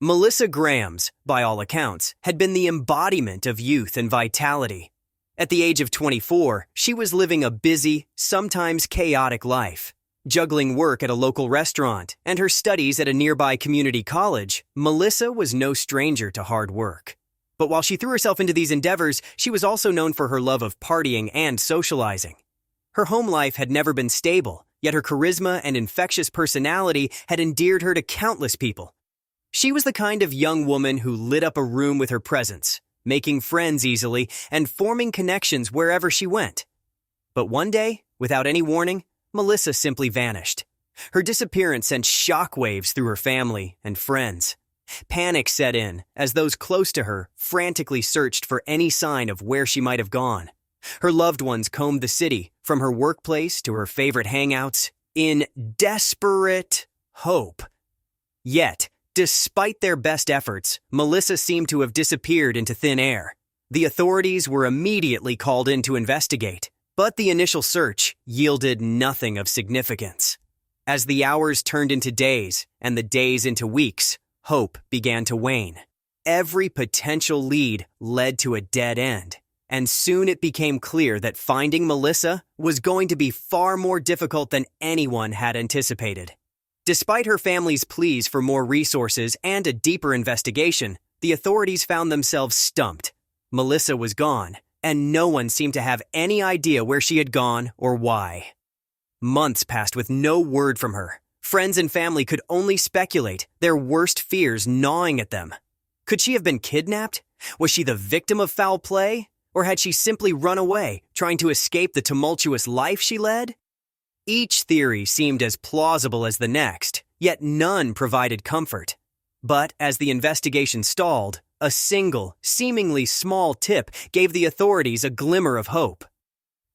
Melissa Grams, by all accounts, had been the embodiment of youth and vitality. At the age of 24, she was living a busy, sometimes chaotic life. Juggling work at a local restaurant and her studies at a nearby community college, Melissa was no stranger to hard work. But while she threw herself into these endeavors, she was also known for her love of partying and socializing. Her home life had never been stable, yet her charisma and infectious personality had endeared her to countless people. She was the kind of young woman who lit up a room with her presence, making friends easily and forming connections wherever she went. But one day, without any warning, Melissa simply vanished. Her disappearance sent shockwaves through her family and friends. Panic set in as those close to her frantically searched for any sign of where she might have gone. Her loved ones combed the city, from her workplace to her favorite hangouts, in desperate hope. Yet, despite their best efforts, Melissa seemed to have disappeared into thin air. The authorities were immediately called in to investigate, but the initial search yielded nothing of significance. As the hours turned into days and the days into weeks, hope began to wane. Every potential lead led to a dead end, and soon it became clear that finding Melissa was going to be far more difficult than anyone had anticipated. Despite her family's pleas for more resources and a deeper investigation, the authorities found themselves stumped. Melissa was gone, and no one seemed to have any idea where she had gone or why. Months passed with no word from her. Friends and family could only speculate, their worst fears gnawing at them. Could she have been kidnapped? Was she the victim of foul play? Or had she simply run away, trying to escape the tumultuous life she led? Each theory seemed as plausible as the next, yet none provided comfort. But as the investigation stalled, a single, seemingly small tip gave the authorities a glimmer of hope.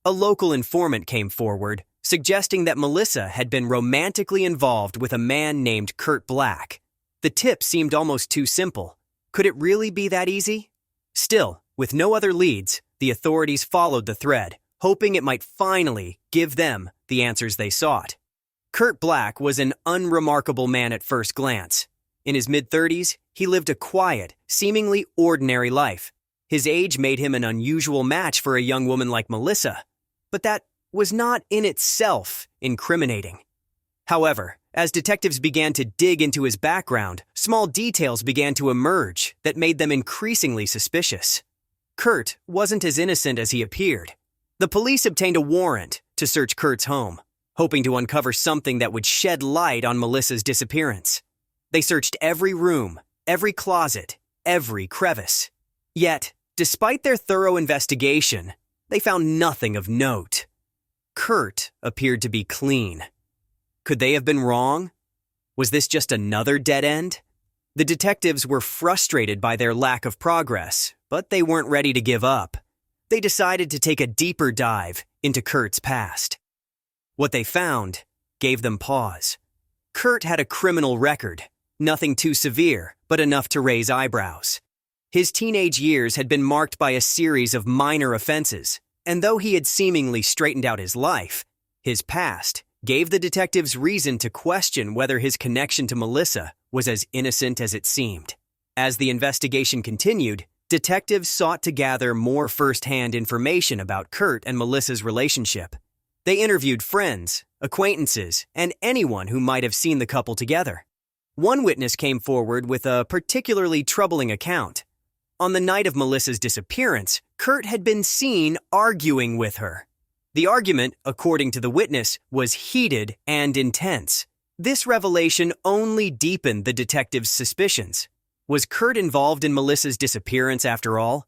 A local informant came forward, suggesting that Melissa had been romantically involved with a man named Kurt Black. The tip seemed almost too simple. Could it really be that easy? Still, with no other leads, the authorities followed the thread, hoping it might finally give them the answers they sought. Kurt Black was an unremarkable man at first glance. In his mid-30s, he lived a quiet, seemingly ordinary life. His age made him an unusual match for a young woman like Melissa, but that was not in itself incriminating. However, as detectives began to dig into his background, small details began to emerge that made them increasingly suspicious. Kurt wasn't as innocent as he appeared. The police obtained a warrant to search Kurt's home, hoping to uncover something that would shed light on Melissa's disappearance. They searched every room, every closet, every crevice. Yet, despite their thorough investigation, they found nothing of note. Kurt appeared to be clean. Could they have been wrong? Was this just another dead end? The detectives were frustrated by their lack of progress, but they weren't ready to give up. They decided to take a deeper dive into Kurt's past. What they found gave them pause. Kurt had a criminal record, nothing too severe, but enough to raise eyebrows. His teenage years had been marked by a series of minor offenses, and though he had seemingly straightened out his life, his past gave the detectives reason to question whether his connection to Melissa was as innocent as it seemed. As the investigation continued, detectives sought to gather more first-hand information about Kurt and Melissa's relationship. They interviewed friends, acquaintances, and anyone who might have seen the couple together. One witness came forward with a particularly troubling account. On the night of Melissa's disappearance, Kurt had been seen arguing with her. The argument, according to the witness, was heated and intense. This revelation only deepened the detectives' suspicions. Was Kurt involved in Melissa's disappearance after all?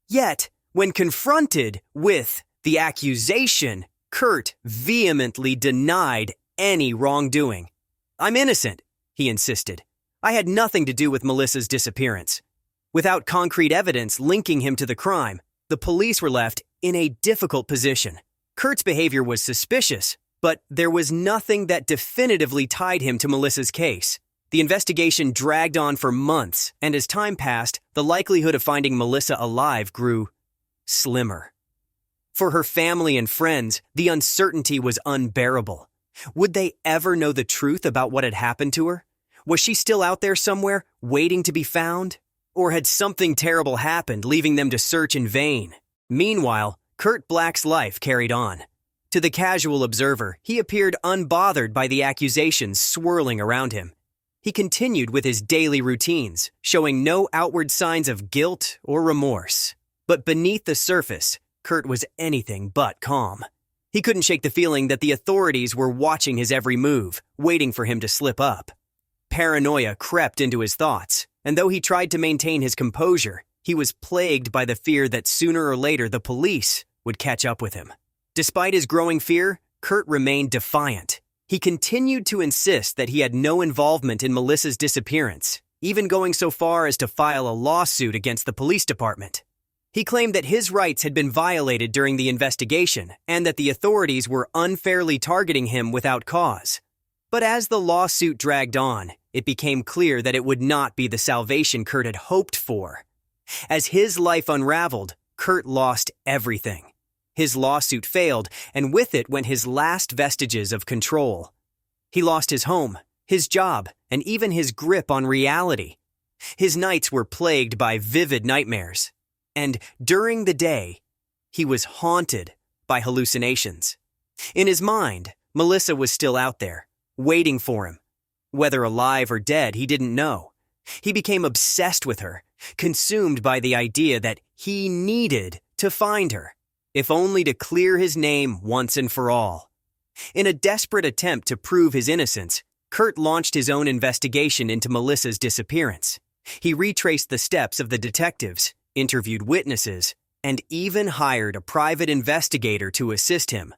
Yet, when confronted with the accusation, Kurt vehemently denied any wrongdoing. "I'm innocent," he insisted. "I had nothing to do with Melissa's disappearance." Without concrete evidence linking him to the crime, the police were left in a difficult position. Kurt's behavior was suspicious, but there was nothing that definitively tied him to Melissa's case. The investigation dragged on for months, and as time passed, the likelihood of finding Melissa alive grew slimmer. For her family and friends, the uncertainty was unbearable. Would they ever know the truth about what had happened to her? Was she still out there somewhere, waiting to be found? Or had something terrible happened, leaving them to search in vain? Meanwhile, Kurt Black's life carried on. To the casual observer, he appeared unbothered by the accusations swirling around him. He continued with his daily routines, showing no outward signs of guilt or remorse. But beneath the surface, Kurt was anything but calm. He couldn't shake the feeling that the authorities were watching his every move, waiting for him to slip up. Paranoia crept into his thoughts, and though he tried to maintain his composure, he was plagued by the fear that sooner or later the police would catch up with him. Despite his growing fear, Kurt remained defiant. He continued to insist that he had no involvement in Melissa's disappearance, even going so far as to file a lawsuit against the police department. He claimed that his rights had been violated during the investigation and that the authorities were unfairly targeting him without cause. But as the lawsuit dragged on, it became clear that it would not be the salvation Kurt had hoped for. As his life unraveled, Kurt lost everything. His lawsuit failed, and with it went his last vestiges of control. He lost his home, his job, and even his grip on reality. His nights were plagued by vivid nightmares. And during the day, he was haunted by hallucinations. In his mind, Melissa was still out there, waiting for him. Whether alive or dead, he didn't know. He became obsessed with her, consumed by the idea that he needed to find her, if only to clear his name once and for all. In a desperate attempt to prove his innocence, Kurt launched his own investigation into Melissa's disappearance. He retraced the steps of the detectives, interviewed witnesses, and even hired a private investigator to assist him.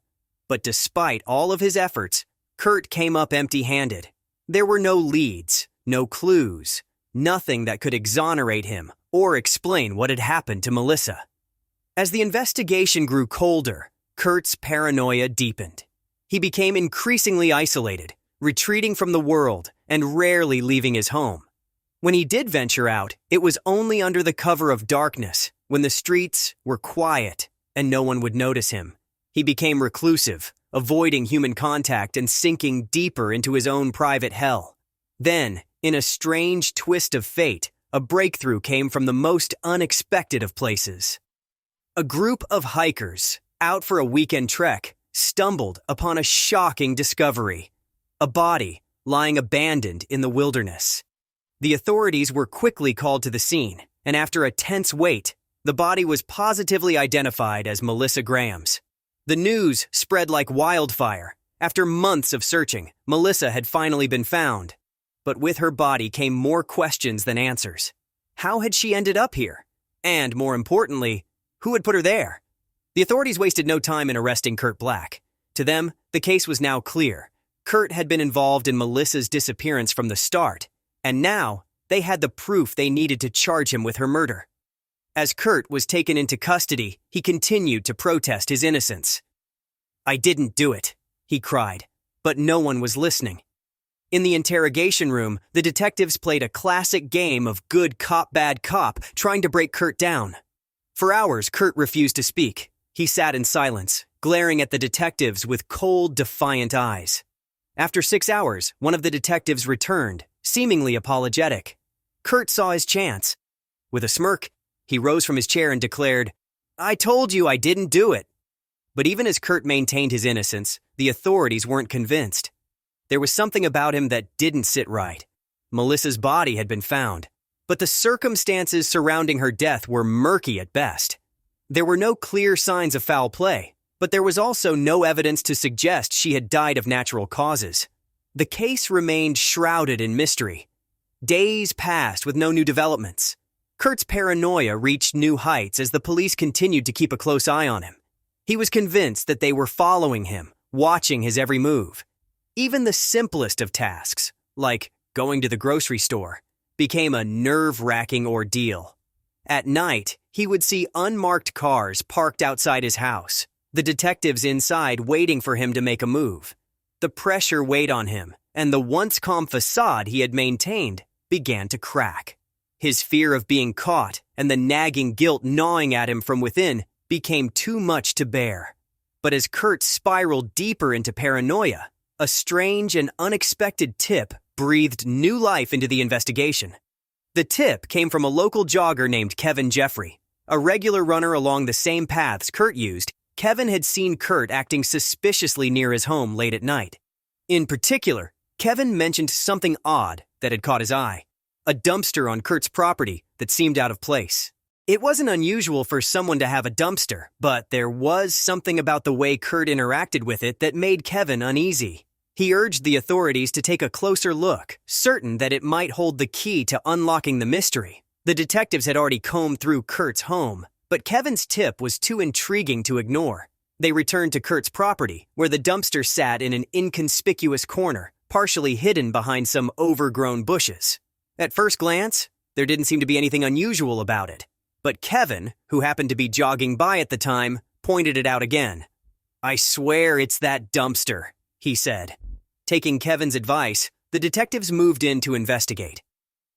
But despite all of his efforts, Kurt came up empty-handed. There were no leads, no clues, nothing that could exonerate him or explain what had happened to Melissa. As the investigation grew colder, Kurt's paranoia deepened. He became increasingly isolated, retreating from the world and rarely leaving his home. When he did venture out, it was only under the cover of darkness, when the streets were quiet and no one would notice him. He became reclusive, avoiding human contact and sinking deeper into his own private hell. Then, in a strange twist of fate, a breakthrough came from the most unexpected of places. A group of hikers, out for a weekend trek, stumbled upon a shocking discovery: a body lying abandoned in the wilderness. The authorities were quickly called to the scene, and after a tense wait, the body was positively identified as Melissa Graham's. The news spread like wildfire. After months of searching, Melissa had finally been found. But with her body came more questions than answers. How had she ended up here? And more importantly, who had put her there? The authorities wasted no time in arresting Kurt Black. To them, the case was now clear. Kurt had been involved in Melissa's disappearance from the start, and now they had the proof they needed to charge him with her murder. As Kurt was taken into custody, he continued to protest his innocence. "I didn't do it," he cried, but no one was listening. In the interrogation room, the detectives played a classic game of good cop, bad cop, trying to break Kurt down. For hours, Kurt refused to speak. He sat in silence, glaring at the detectives with cold, defiant eyes. After 6 hours, one of the detectives returned, seemingly apologetic. Kurt saw his chance. With a smirk, he rose from his chair and declared, "I told you I didn't do it." But even as Kurt maintained his innocence, the authorities weren't convinced. There was something about him that didn't sit right. Melissa's body had been found, but the circumstances surrounding her death were murky at best. There were no clear signs of foul play, but there was also no evidence to suggest she had died of natural causes. The case remained shrouded in mystery. Days passed with no new developments. Kurt's paranoia reached new heights as the police continued to keep a close eye on him. He was convinced that they were following him, watching his every move. Even the simplest of tasks, like going to the grocery store, became a nerve-wracking ordeal. At night, he would see unmarked cars parked outside his house, the detectives inside waiting for him to make a move. The pressure weighed on him, and the once calm facade he had maintained began to crack. His fear of being caught and the nagging guilt gnawing at him from within became too much to bear. But as Kurt spiraled deeper into paranoia, a strange and unexpected tip breathed new life into the investigation. The tip came from a local jogger named Kevin Jeffrey. A regular runner along the same paths Kurt used, Kevin had seen Kurt acting suspiciously near his home late at night. In particular, Kevin mentioned something odd that had caught his eye: a dumpster on Kurt's property that seemed out of place. It wasn't unusual for someone to have a dumpster, but there was something about the way Kurt interacted with it that made Kevin uneasy. He urged the authorities to take a closer look, certain that it might hold the key to unlocking the mystery. The detectives had already combed through Kurt's home, but Kevin's tip was too intriguing to ignore. They returned to Kurt's property, where the dumpster sat in an inconspicuous corner, partially hidden behind some overgrown bushes. At first glance, there didn't seem to be anything unusual about it. But Kevin, who happened to be jogging by at the time, pointed it out again. "I swear it's that dumpster," he said. Taking Kevin's advice, the detectives moved in to investigate.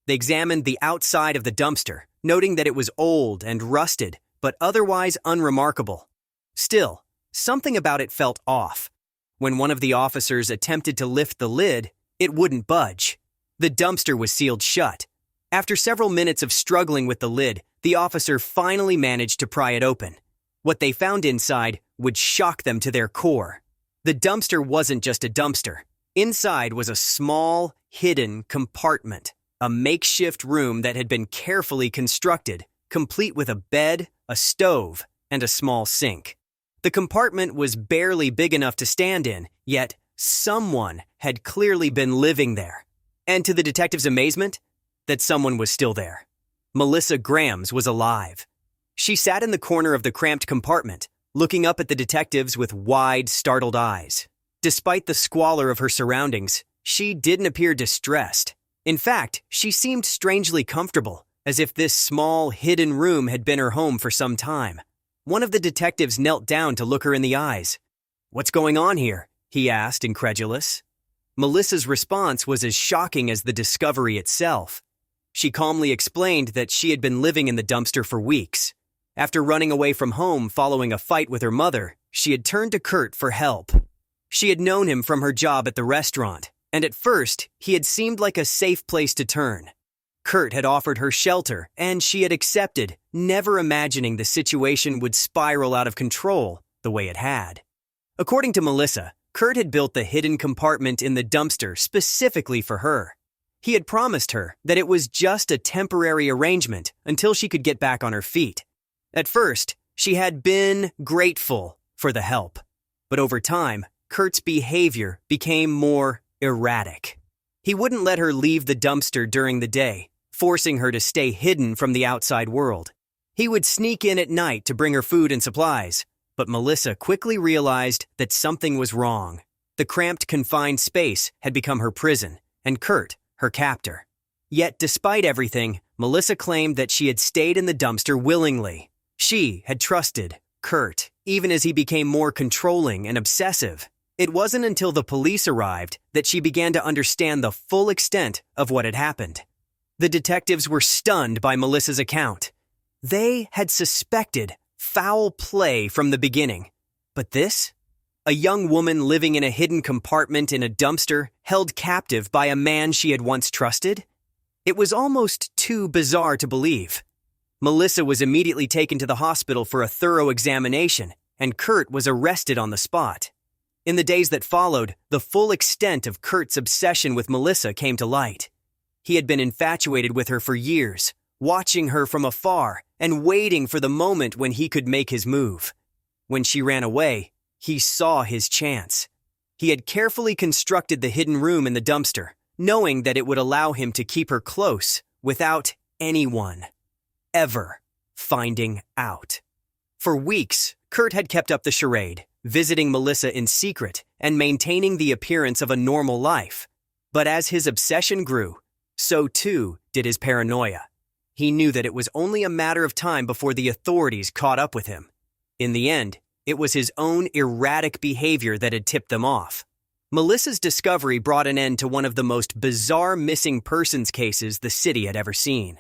They examined the outside of the dumpster, noting that it was old and rusted, but otherwise unremarkable. Still, something about it felt off. When one of the officers attempted to lift the lid, it wouldn't budge. The dumpster was sealed shut. After several minutes of struggling with the lid, the officer finally managed to pry it open. What they found inside would shock them to their core. The dumpster wasn't just a dumpster. Inside was a small, hidden compartment, a makeshift room that had been carefully constructed, complete with a bed, a stove, and a small sink. The compartment was barely big enough to stand in, yet someone had clearly been living there. And to the detectives' amazement, that someone was still there. Melissa Grams was alive. She sat in the corner of the cramped compartment, looking up at the detectives with wide, startled eyes. Despite the squalor of her surroundings, she didn't appear distressed. In fact, she seemed strangely comfortable, as if this small, hidden room had been her home for some time. One of the detectives knelt down to look her in the eyes. "What's going on here?" he asked, incredulous. Melissa's response was as shocking as the discovery itself. She calmly explained that she had been living in the dumpster for weeks. After running away from home following a fight with her mother, she had turned to Kurt for help. She had known him from her job at the restaurant, and at first, he had seemed like a safe place to turn. Kurt had offered her shelter, and she had accepted, never imagining the situation would spiral out of control the way it had. According to Melissa, Kurt had built the hidden compartment in the dumpster specifically for her. He had promised her that it was just a temporary arrangement until she could get back on her feet. At first, she had been grateful for the help. But over time, Kurt's behavior became more erratic. He wouldn't let her leave the dumpster during the day, forcing her to stay hidden from the outside world. He would sneak in at night to bring her food and supplies, but Melissa quickly realized that something was wrong. The cramped, confined space had become her prison, and Kurt, her captor. Yet, despite everything, Melissa claimed that she had stayed in the dumpster willingly. She had trusted Kurt, even as he became more controlling and obsessive. It wasn't until the police arrived that she began to understand the full extent of what had happened. The detectives were stunned by Melissa's account. They had suspected foul play from the beginning. But this? A young woman living in a hidden compartment in a dumpster, held captive by a man she had once trusted? It was almost too bizarre to believe. Melissa was immediately taken to the hospital for a thorough examination, and Kurt was arrested on the spot. In the days that followed, the full extent of Kurt's obsession with Melissa came to light. He had been infatuated with her for years, watching her from afar and waiting for the moment when he could make his move. When she ran away, he saw his chance. He had carefully constructed the hidden room in the dumpster, knowing that it would allow him to keep her close without anyone ever finding out. For weeks, Kurt had kept up the charade, visiting Melissa in secret and maintaining the appearance of a normal life. But as his obsession grew, so too did his paranoia. He knew that it was only a matter of time before the authorities caught up with him. In the end, it was his own erratic behavior that had tipped them off. Melissa's discovery brought an end to one of the most bizarre missing persons cases the city had ever seen.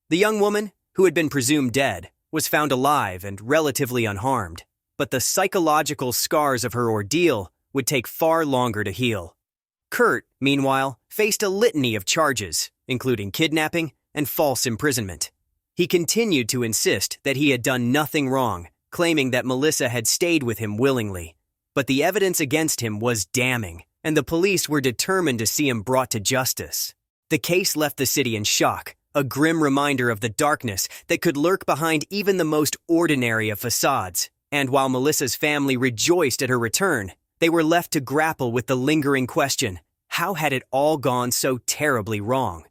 The young woman, who had been presumed dead, was found alive and relatively unharmed, but the psychological scars of her ordeal would take far longer to heal. Kurt, meanwhile, faced a litany of charges, including kidnapping and false imprisonment. He continued to insist that he had done nothing wrong, claiming that Melissa had stayed with him willingly. But the evidence against him was damning, and the police were determined to see him brought to justice. The case left the city in shock, a grim reminder of the darkness that could lurk behind even the most ordinary of facades. And while Melissa's family rejoiced at her return, they were left to grapple with the lingering question, how had it all gone so terribly wrong?